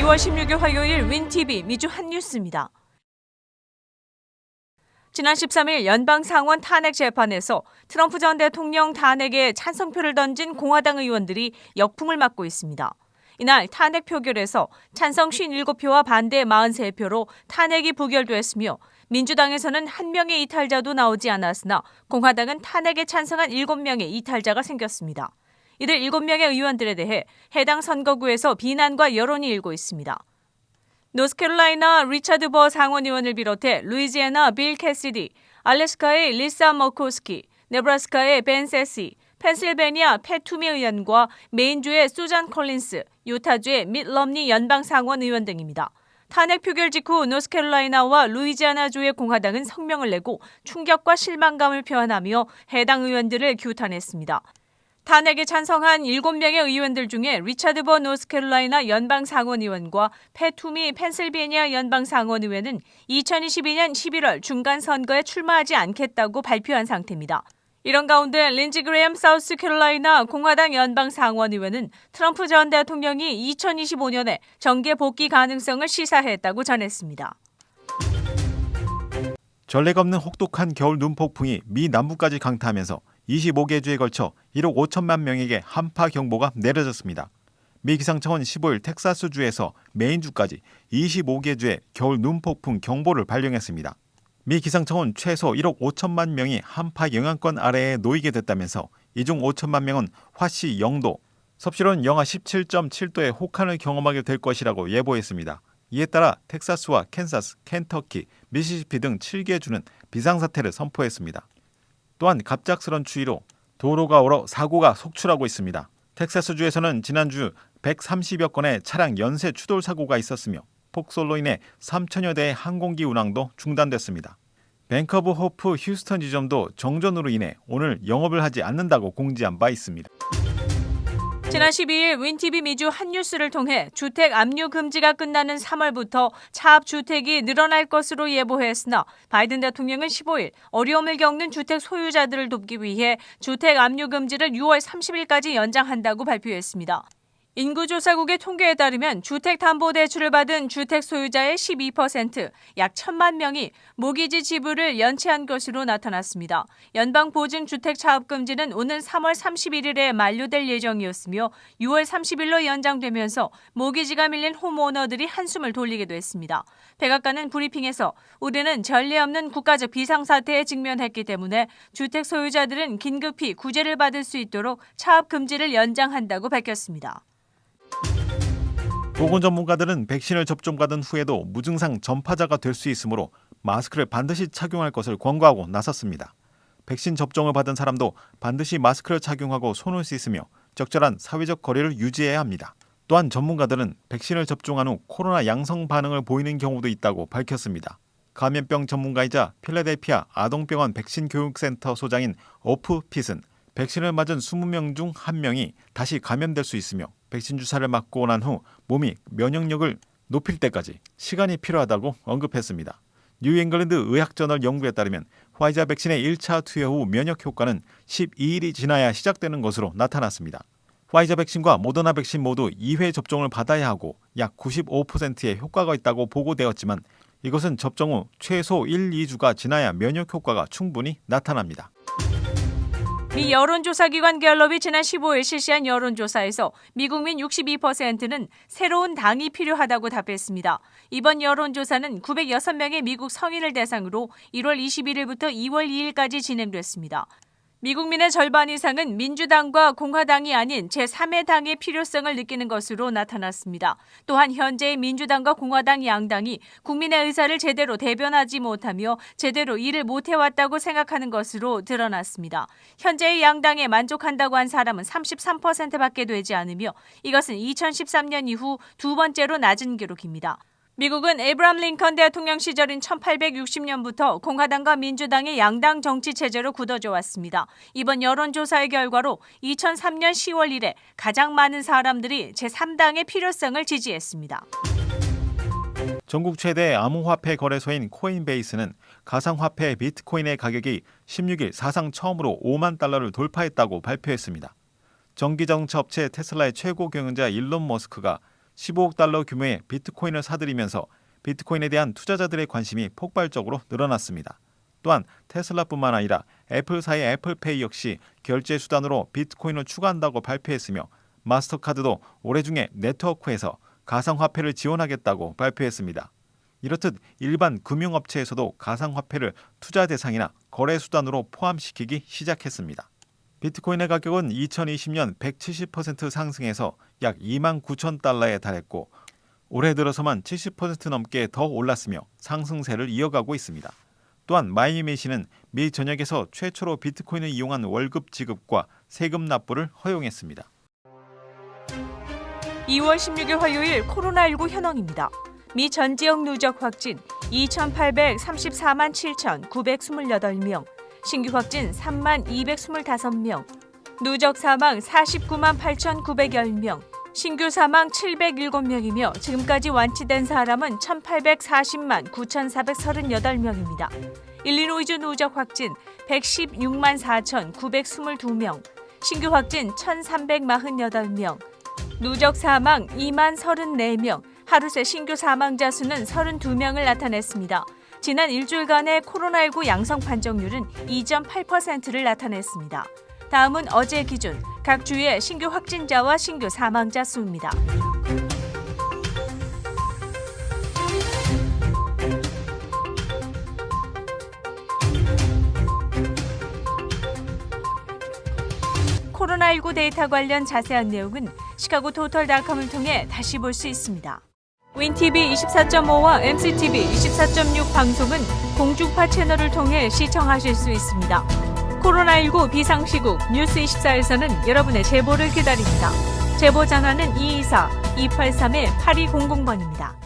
2월 16일 화요일 윈TV 미주 핫뉴스입니다. 지난 13일 연방상원 탄핵 재판에서 트럼프 전 대통령 탄핵에 찬성표를 던진 공화당 의원들이 역풍을 맞고 있습니다. 이날 탄핵 표결에서 찬성 57표와 반대 43표로 탄핵이 부결됐으며 민주당에서는 한 명의 이탈자도 나오지 않았으나 공화당은 탄핵에 찬성한 7명의 이탈자가 생겼습니다. 이들 7명의 의원들에 대해 해당 선거구에서 비난과 여론이 일고 있습니다. 노스캐롤라이나 리차드 버 상원 의원을 비롯해 루이지애나 빌 캐시디, 알래스카의 리사 머코스키, 네브라스카의 벤 세시, 펜실베니아 팻 투미 의원과 메인주의 수잔 콜린스, 유타주의 밋 럼니 연방상원 의원 등입니다. 탄핵 표결 직후 노스캐롤라이나와 루이지애나주의 공화당은 성명을 내고 충격과 실망감을 표현하며 해당 의원들을 규탄했습니다. 탄핵에 찬성한 7명의 의원들 중에 리차드 버 노스캐롤라이나 연방상원의원과 팻 투미 펜실베니아 연방상원의원은 2022년 11월 중간선거에 출마하지 않겠다고 발표한 상태입니다. 이런 가운데 린지 그레엄 사우스캐롤라이나 공화당 연방상원의원은 트럼프 전 대통령이 2025년에 정계 복귀 가능성을 시사했다고 전했습니다. 전례가 없는 혹독한 겨울 눈폭풍이 미 남부까지 강타하면서 25개 주에 걸쳐 1억 5천만 명에게 한파 경보가 내려졌습니다. 미 기상청은 15일 텍사스주에서 메인주까지 25개 주에 겨울 눈폭풍 경보를 발령했습니다. 미 기상청은 최소 1억 5천만 명이 한파 영향권 아래에 놓이게 됐다면서 이 중 5천만 명은 화씨 0도, 섭씨로는 영하 17.7도의 혹한을 경험하게 될 것이라고 예보했습니다. 이에 따라 텍사스와 캔사스, 켄터키, 미시시피 등 7개 주는 비상사태를 선포했습니다. 또한 갑작스런 추위로 도로가 얼어 사고가 속출하고 있습니다. 텍사스주에서는 지난주 130여 건의 차량 연쇄 추돌 사고가 있었으며 폭설로 인해 3천여 대의 항공기 운항도 중단됐습니다. 뱅크 오브 호프 휴스턴 지점도 정전으로 인해 오늘 영업을 하지 않는다고 공지한 바 있습니다. 지난 12일 윈TV 미주 핫뉴스를 통해 주택 압류 금지가 끝나는 3월부터 차압 주택이 늘어날 것으로 예보했으나 바이든 대통령은 15일 어려움을 겪는 주택 소유자들을 돕기 위해 주택 압류 금지를 6월 30일까지 연장한다고 발표했습니다. 인구조사국의 통계에 따르면 주택담보대출을 받은 주택 소유자의 12%, 약 1,000만 명이 모기지 지불을 연체한 것으로 나타났습니다. 연방보증주택 차압금지는 오는 3월 31일에 만료될 예정이었으며 6월 30일로 연장되면서 모기지가 밀린 홈오너들이 한숨을 돌리게 됐습니다. 백악관은 브리핑에서 우리는 전례 없는 국가적 비상사태에 직면했기 때문에 주택 소유자들은 긴급히 구제를 받을 수 있도록 차압금지를 연장한다고 밝혔습니다. 보건 전문가들은 백신을 접종받은 후에도 무증상 전파자가 될 수 있으므로 마스크를 반드시 착용할 것을 권고하고 나섰습니다. 백신 접종을 받은 사람도 반드시 마스크를 착용하고 손을 씻으며 적절한 사회적 거리를 유지해야 합니다. 또한 전문가들은 백신을 접종한 후 코로나 양성 반응을 보이는 경우도 있다고 밝혔습니다. 감염병 전문가이자 필라델피아 아동병원 백신교육센터 소장인 오프 핏은 백신을 맞은 20명 중 1명이 다시 감염될 수 있으며 백신 주사를 맞고 난 후 몸이 면역력을 높일 때까지 시간이 필요하다고 언급했습니다. 뉴잉글랜드 의학저널 연구에 따르면 화이자 백신의 1차 투여 후 면역 효과는 12일이 지나야 시작되는 것으로 나타났습니다. 화이자 백신과 모더나 백신 모두 2회 접종을 받아야 하고 약 95%의 효과가 있다고 보고되었지만 이것은 접종 후 최소 1, 2주가 지나야 면역 효과가 충분히 나타납니다. 미 여론조사기관 갤럽이 지난 15일 실시한 여론조사에서 미국민 62%는 새로운 당이 필요하다고 답했습니다. 이번 여론조사는 906명의 미국 성인을 대상으로 1월 21일부터 2월 2일까지 진행됐습니다. 미국민의 절반 이상은 민주당과 공화당이 아닌 제3의 당의 필요성을 느끼는 것으로 나타났습니다. 또한 현재의 민주당과 공화당 양당이 국민의 의사를 제대로 대변하지 못하며 제대로 일을 못해왔다고 생각하는 것으로 드러났습니다. 현재의 양당에 만족한다고 한 사람은 33%밖에 되지 않으며 이것은 2013년 이후 두 번째로 낮은 기록입니다. 미국은 에이브람 링컨 대통령 시절인 1860년부터 공화당과 민주당의 양당 정치 체제로 굳어져 왔습니다. 이번 여론조사의 결과로 2003년 10월 이래 가장 많은 사람들이 제3당의 필요성을 지지했습니다. 전국 최대 암호화폐 거래소인 코인베이스는 가상화폐 비트코인의 가격이 16일 사상 처음으로 5만 달러를 돌파했다고 발표했습니다. 전기자동차 업체 테슬라의 최고 경영자 일론 머스크가 15억 달러 규모의 비트코인을 사들이면서 비트코인에 대한 투자자들의 관심이 폭발적으로 늘어났습니다. 또한 테슬라뿐만 아니라 애플사의 애플페이 역시 결제 수단으로 비트코인을 추가한다고 발표했으며 마스터카드도 올해 중에 네트워크에서 가상화폐를 지원하겠다고 발표했습니다. 이렇듯 일반 금융업체에서도 가상화폐를 투자 대상이나 거래 수단으로 포함시키기 시작했습니다. 비트코인의 가격은 2020년 170% 상승해서 약 29,000달러에 달했고 올해 들어서만 70% 넘게 더 올랐으며 상승세를 이어가고 있습니다. 또한 마이애미시는 미 전역에서 최초로 비트코인을 이용한 월급 지급과 세금 납부를 허용했습니다. 2월 16일 화요일 코로나19 현황입니다. 미 전 지역 누적 확진 2,834만 7,928명, 신규 확진 3만 225명, 누적 사망 49만 8,910명, 신규 사망 707명이며 지금까지 완치된 사람은 1,840만 9,438명입니다. 일리노이주 누적 확진 116만 4,922명, 신규 확진 1,348명, 누적 사망 2만 34명, 하루 새 신규 사망자 수는 32명을 나타냈습니다. 지난 일주일간의 코로나19 양성 판정률은 2.8%를 나타냈습니다. 다음은 어제 기준 각 주의 신규 확진자와 신규 사망자 수입니다. 코로나19 데이터 관련 자세한 내용은 시카고 토털닷컴을 통해 다시 볼 수 있습니다. 윈TV 24.5와 MCTV 24.6 방송은 공중파 채널을 통해 시청하실 수 있습니다. 코로나19 비상시국 뉴스24에서는 여러분의 제보를 기다립니다. 제보 전화는 224-283-8200번입니다.